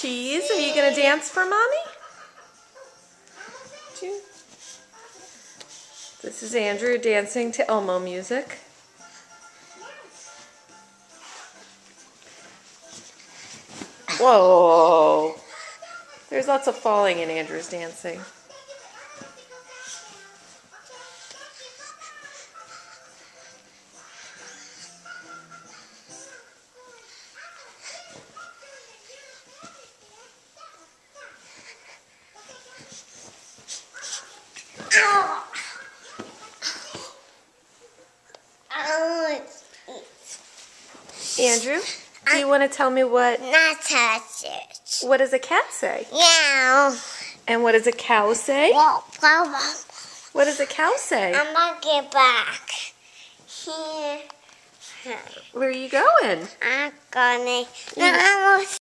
Cheese, are you going to dance for Mommy? This is Andrew dancing to Elmo music. Whoa! There's lots of falling in Andrew's dancing. Andrew, do you want to tell me what... Not touch it. What does a cat say? Meow. And what does a cow say? What does a cow say? I'm gonna get back. Here. Where are you going? I'm gonna...